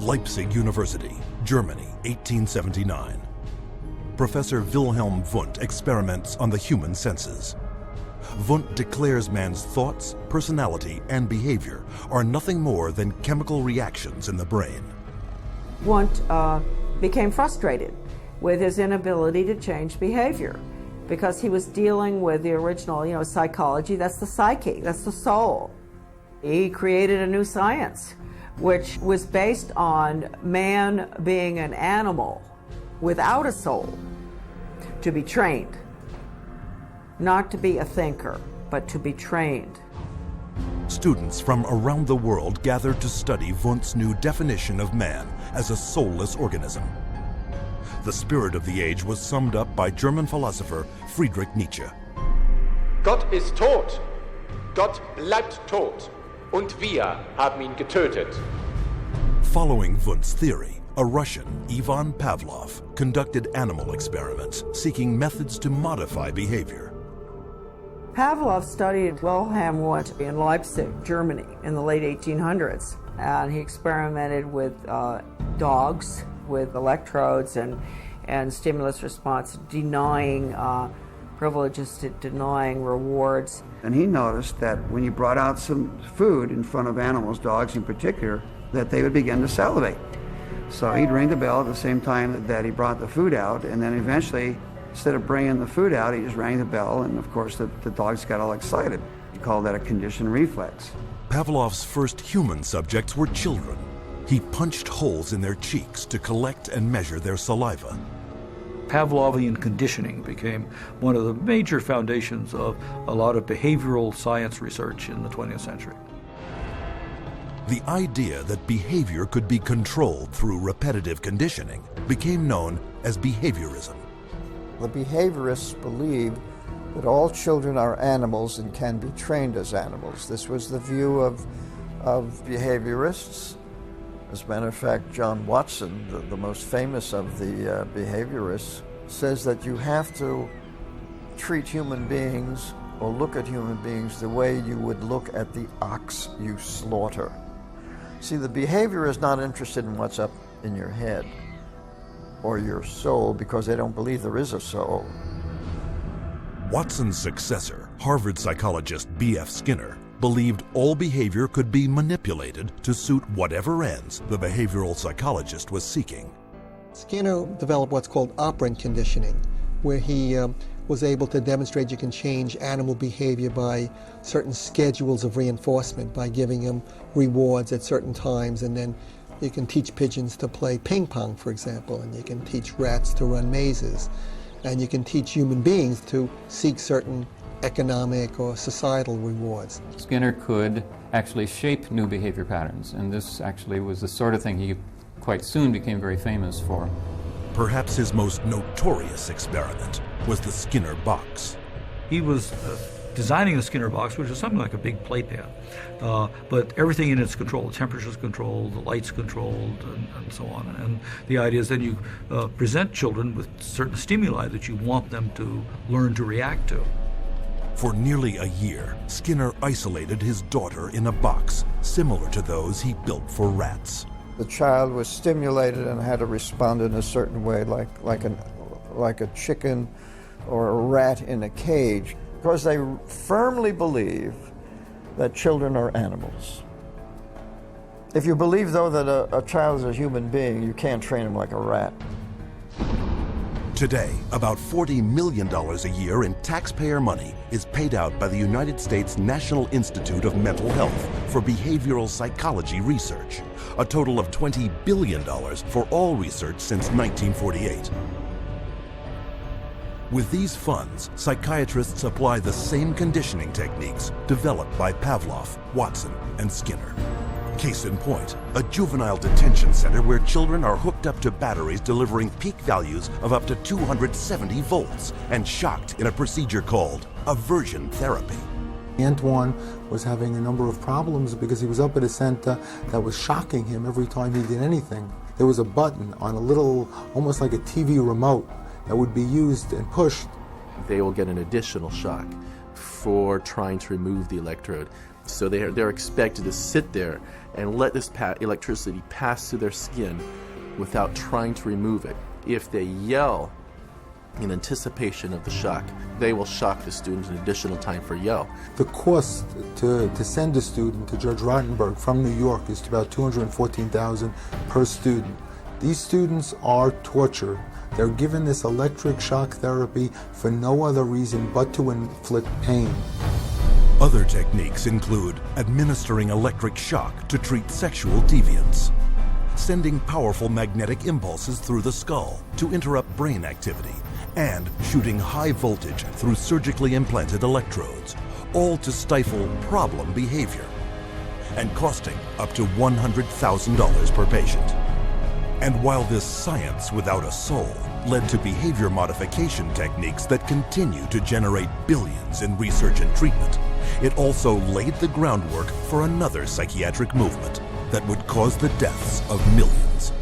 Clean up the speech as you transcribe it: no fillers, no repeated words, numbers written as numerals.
Leipzig University, Germany, 1879. Professor Wilhelm Wundt experiments on the human senses. Wundt declares man's thoughts, personality, and behavior are nothing more than chemical reactions in the brain. Wundt became frustrated with his inability to change behavior because he was dealing with the original, psychology. That's the psyche, that's the soul. He created a new science, which was based on man being an animal without a soul, to be trained. Not to be a thinker, but to be trained. Students from around the world gathered to study Wundt's new definition of man as a soulless organism. The spirit of the age was summed up by German philosopher Friedrich Nietzsche. Gott ist tot. Gott bleibt tot. Und wir haben ihn getötet. Following Wundt's theory, a Russian, Ivan Pavlov, conducted animal experiments seeking methods to modify behavior. Pavlov studied Wilhelm Wundt in Leipzig, Germany, in the late 1800s, and he experimented with dogs with electrodes and stimulus response, denying privileges, to denying rewards. And he noticed that when you brought out some food in front of animals, dogs in particular, that they would begin to salivate. So he'd ring the bell at the same time that he brought the food out, and then eventually, instead of bringing the food out, he just rang the bell, and of course the dogs got all excited. He called that a conditioned reflex. Pavlov's first human subjects were children. He punched holes in their cheeks to collect and measure their saliva. Pavlovian conditioning became one of the major foundations of a lot of behavioral science research in the 20th century. The idea that behavior could be controlled through repetitive conditioning became known as behaviorism. The behaviorists believed that all children are animals and can be trained as animals. This was the view of behaviorists. As a matter of fact, John Watson, the most famous of the behaviorists, says that you have to treat human beings or look at human beings the way you would look at the ox you slaughter. See, the behavior is not interested in what's up in your head or your soul because they don't believe there is a soul. Watson's successor, Harvard psychologist B.F. Skinner, believed all behavior could be manipulated to suit whatever ends the behavioral psychologist was seeking. Skinner developed what's called operant conditioning, where he was able to demonstrate you can change animal behavior by certain schedules of reinforcement, by giving them rewards at certain times, and then you can teach pigeons to play ping pong, for example, and you can teach rats to run mazes, and you can teach human beings to seek certain economic or societal rewards. Skinner could actually shape new behavior patterns, and this actually was the sort of thing he quite soon became very famous for. Perhaps his most notorious experiment was the Skinner box. He was designing the Skinner box, which is something like a big playpen, but everything in it's controlled. The temperature's controlled, the light's controlled, and so on. And the idea is then you present children with certain stimuli that you want them to learn to react to. For nearly a year, Skinner isolated his daughter in a box similar to those he built for rats. The child was stimulated and had to respond in a certain way, like a chicken or a rat in a cage, because they firmly believe that children are animals. If you believe, though, that a child is a human being, you can't train him like a rat. Today, about $40 million a year in taxpayer money is paid out by the United States National Institute of Mental Health for behavioral psychology research, a total of $20 billion for all research since 1948. With these funds, psychiatrists apply the same conditioning techniques developed by Pavlov, Watson, and Skinner. Case in point, a juvenile detention center where children are hooked up to batteries delivering peak values of up to 270 volts and shocked in a procedure called aversion therapy. Antoine was having a number of problems because he was up at a center that was shocking him every time he did anything. There was a button on a little, almost like a TV remote, that would be used and pushed. They will get an additional shock for trying to remove the electrode. So they're expected to sit there and let this electricity pass through their skin without trying to remove it. If they yell in anticipation of the shock, they will shock the student an additional time for yell. The cost to send a student to Judge Rottenberg from New York is about $214,000 per student. These students are tortured. They're given this electric shock therapy for no other reason but to inflict pain. Other techniques include administering electric shock to treat sexual deviance, sending powerful magnetic impulses through the skull to interrupt brain activity, and shooting high voltage through surgically implanted electrodes, all to stifle problem behavior, and costing up to $100,000 per patient. And while this science without a soul led to behavior modification techniques that continue to generate billions in research and treatment, it also laid the groundwork for another psychiatric movement that would cause the deaths of millions.